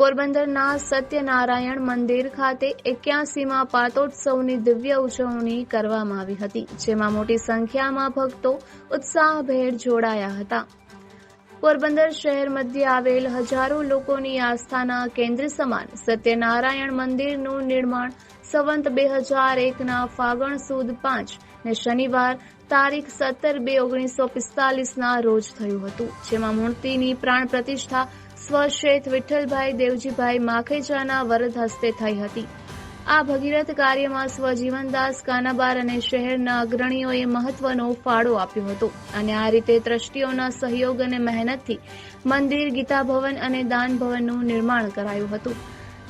પોરબંદરના સત્યનારાયણ મંદિર ખાતે 81મા પાટોત્સવની દિવ્ય ઉજવણી કરવામાં આવી હતી, જેમાં મોટી સંખ્યામાં ભક્તો ઉત્સાહભેર જોડાયા હતા. પોરબંદર શહેર મધ્યે આવેલ હજારો લોકોની આસ્થાના કેન્દ્ર સમાન સત્યનારાયણ મંદિરનું નિર્માણ સંવત 2001ના ફાગણ સુદ 5 ને શનિવાર તારીખ 17/2/1945ના રોજ થયું હતું, જેમાં મૂર્તિની પ્રાણ પ્રતિષ્ઠા સ્વશેઠ વિઠ્ઠલભાઈ દેવજીભાઈ માખેજાના વરદ હસ્તે થઈ હતી. આ ભગીરથ કાર્યમાં સ્વજીવનદાસ કાનાબાર અને શહેરના અગ્રણીઓએ મહત્વનો ફાળો આપ્યો હતો અને આ રીતે ટ્રસ્ટીઓના સહયોગ અને મહેનતથી મંદિર, ગીતા ભવન અને દાન ભવનનું નિર્માણ કરાયું હતું.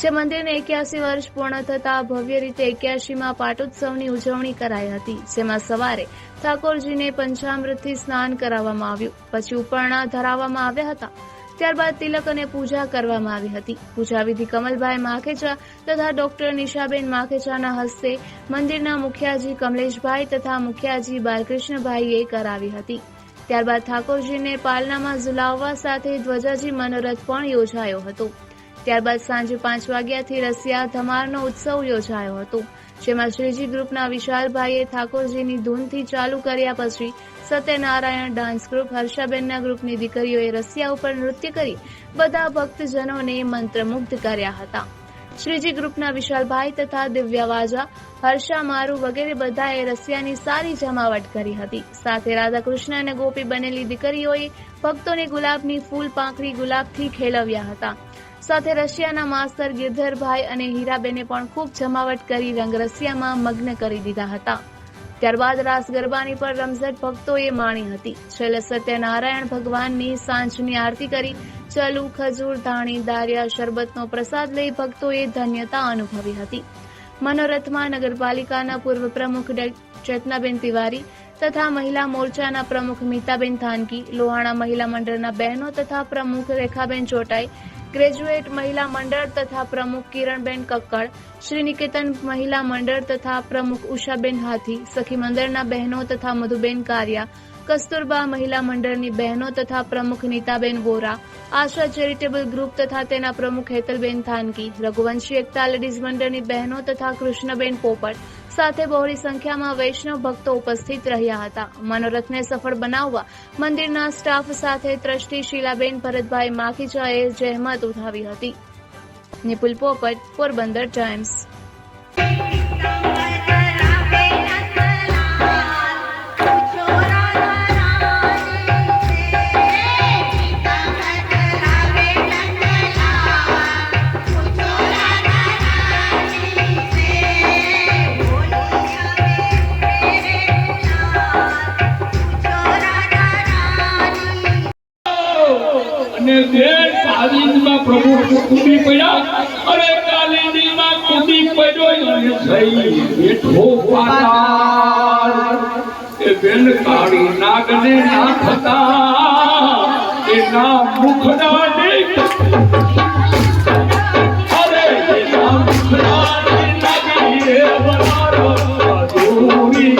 જે મંદિરને 81 વર્ષ પૂર્ણ થતા ભવ્ય રીતે 81મા પાટોત્સવની ઉજવણી કરાઈ હતી, જેમાં સવારે ઠાકોરજીને પંચામૃતથી સ્નાન કરાવવામાં આવ્યું, પછી ઉપરણા ધરાવવામાં આવ્યા હતા. ત્યારબાદ તિલક અને પૂજા કરવામાં આવી હતી. પૂજા વિધિ કમલભાઈ માખેજા તથા ડોક્ટર નિશાબેન માખેજાના હસ્તે મંદિરના મુખિયાજી કમલેશભાઈ તથા મુખિયાજી બાલકૃષ્ણભાઈએ કરાવી હતી. ત્યારબાદ ઠાકોરજીને પાલનામાં ઝુલાવવા સાથે ધ્વજાજી મનોરથ પણ યોજાયો હતો. ત્યારબાદ સાંજે 5 વાગ્યાથી રસિયા ધમારનો ઉત્સવ યોજાયો હતો, જેમાં શ્રીજી ગ્રુપના વિશાલભાઈએ ઠાકોરજીની ધૂનથી ચાલુ કર્યા પછી સત્યનારાયણ ડાન્સ ગ્રુપ હર્ષાબેનના ગ્રુપની દીકરીઓએ રસિયા ઉપર નૃત્ય કરી બધા ભક્તજનોને મંત્રમુગ્ધ કર્યા હતા. શ્રીજી ગ્રુપના વિશાલભાઈ તથા દિવ્યાવાજા, હર્ષા મારુ વગેરે બધાએ રસિયાની સારી જમાવટ કરી હતી. સાથે રાધાકૃષ્ણ અને ગોપી બનેલી દીકરીઓએ ભક્તોને ગુલાબની ફૂલ પાંખડી ગુલાબથી ખેલવ્યા હતા. સાથે રશિયાના માસ્તર ગિરધરભાઈ અને હીરાબેને પણ ખૂબ જમાવટ કરી રંગરસિયામાં મગ્ન કરી દીધા હતા. ત્યારબાદ રાસ ગરબાની પણ રમઝટ ભક્તોએ માણી હતી. છેલ્લે સત્યનારાયણ ભગવાનની સાંજની આરતી કરી ચલુ, ખજૂર, ધાણી, દારિયા, શરબતનો પ્રસાદ લઈ ભક્તોએ ધન્યતા અનુભવી હતી. મનોરથમાં નગરપાલિકાના પૂર્વ પ્રમુખ ચેતનાબેન તિવારી તથા મહિલા મોરચાના પ્રમુખ મીતાબેન થાનકી, લોહાણા મહિલા મંડળના બહેનો તથા પ્રમુખ રેખાબેન ચોટાઈ, ગ્રેજ્યુએટ મહિલા મંડળ તથા પ્રમુખ કિરણબેન કક્કડ, શ્રી નિકેતન મહિલા મંડળ તથા પ્રમુખ ઉષાબેન હાથી, સખી મંદિરના બહેનો તથા મધુબેન કારિયા, કસ્તુરબા મહિલા મંડળની બહેનો તથા પ્રમુખ નીતાબેન વોરા, આશા ચેરિટેબલ ગ્રુપ તથા તેના પ્રમુખ હેતલબેન થાનકી, રઘુવંશી એકતા લેડીઝ મંડળની બહેનો તથા કૃષ્ણબેન પોપટ સાથે બહોળી સંખ્યામાં વૈષ્ણવ ભક્તો ઉપસ્થિત રહ્યા હતા. મનોરથને સફળ બનાવવા મંદિરના સ્ટાફ સાથે ટ્રસ્ટી શીલાબેન ભરતભાઈ માખીજાએ જહેમત ઉઠાવી હતી. નિપુલ પોપટ, પોરબંદર ટાઈમ્સ. કાલિંદમાં પ્રભુ કૂદી પડ્યા અને કાલિંદીમાં કૂદી પડ્યો અને થઈ બેઠો પાતાળ. એ બેન કાળી નાગને ના થતા એના મુખના અરે એના મુખના નાગી વનારો અધૂરી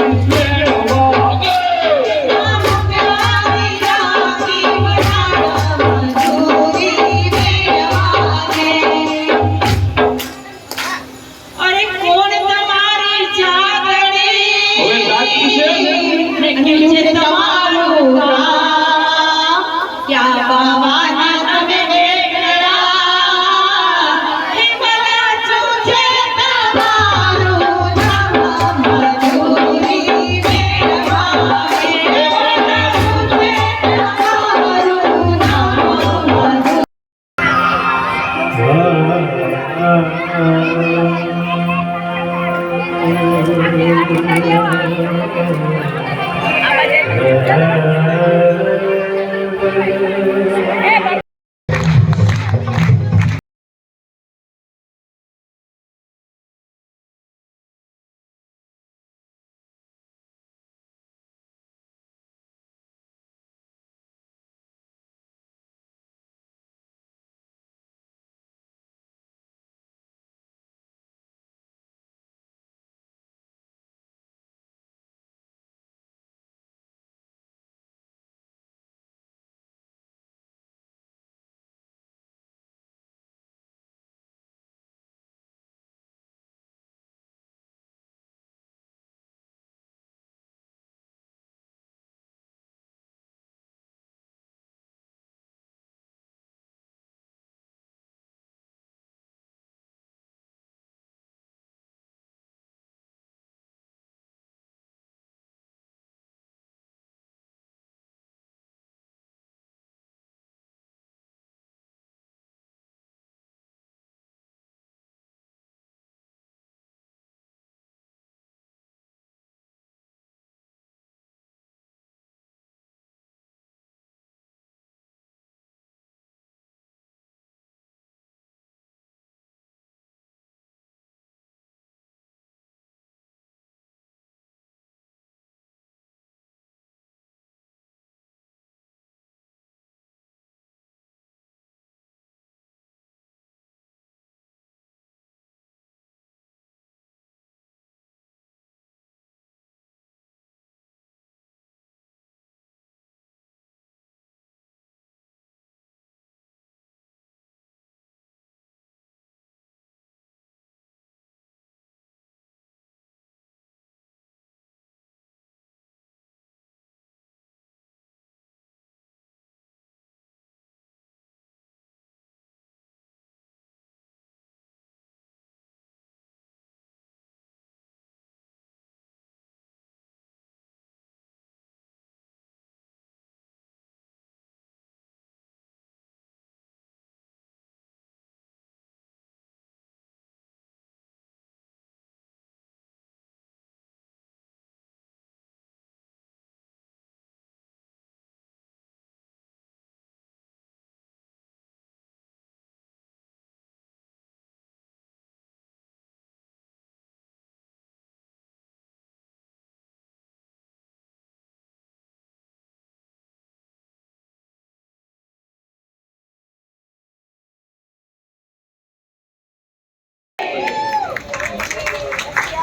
क्या बाबा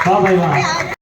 વાહ ભાઈ વાહ.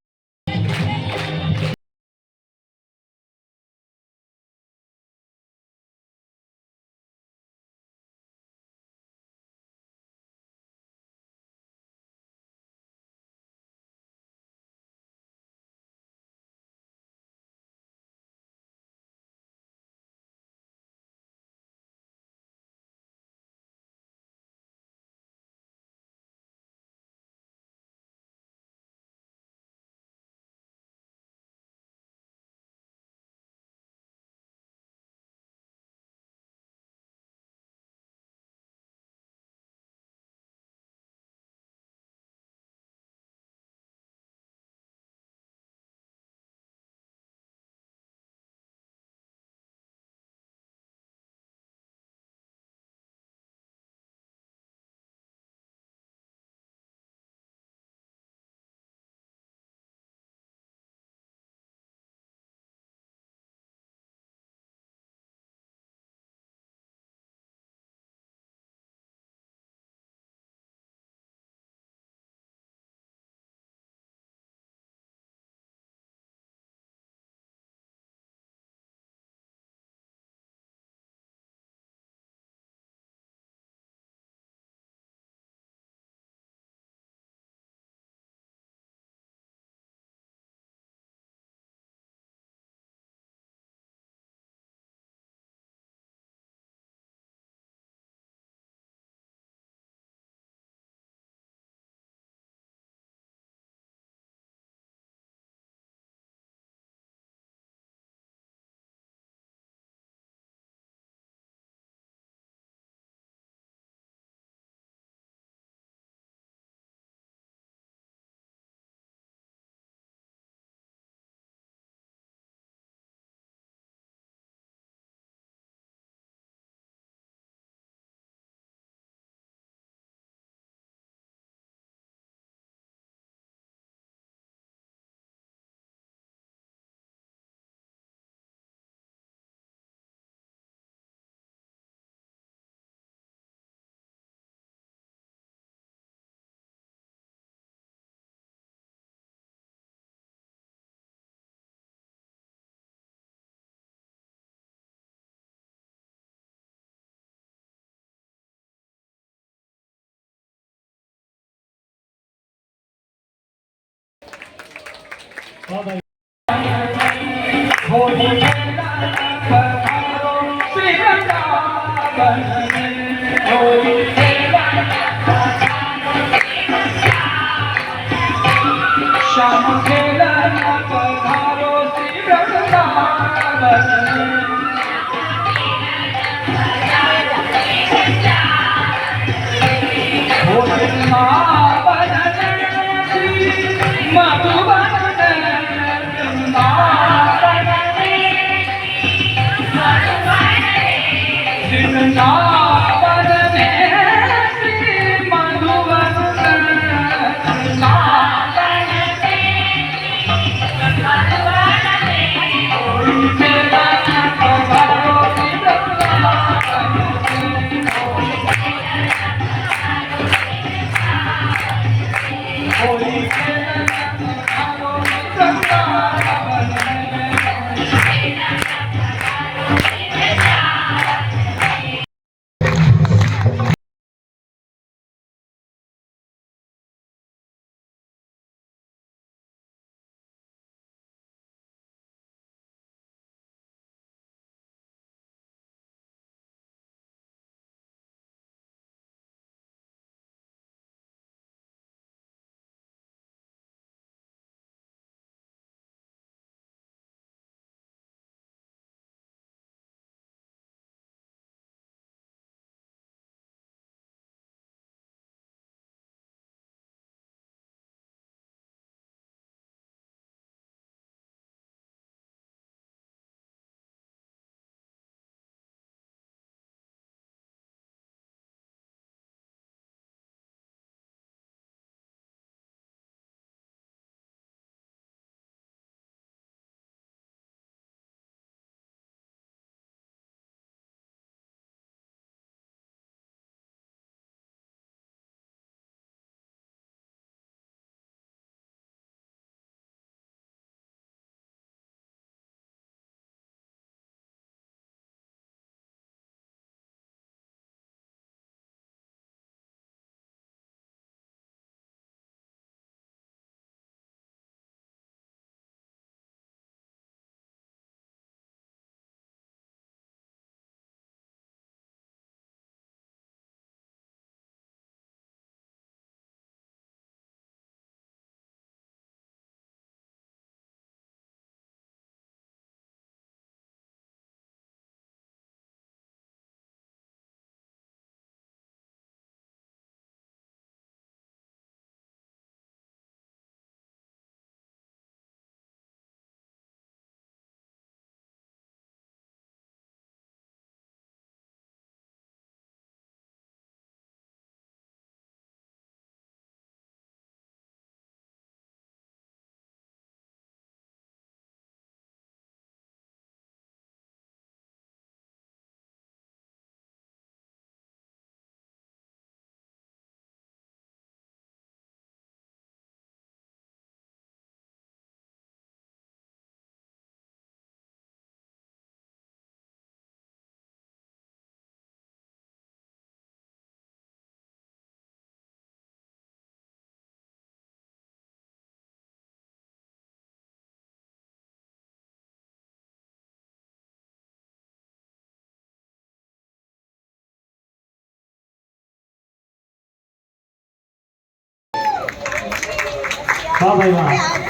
વાહ ભાઈ. શ્યામ ખેલના પધારો શ્રી વૃંદાવન. વાહ ભાઈ વાહ.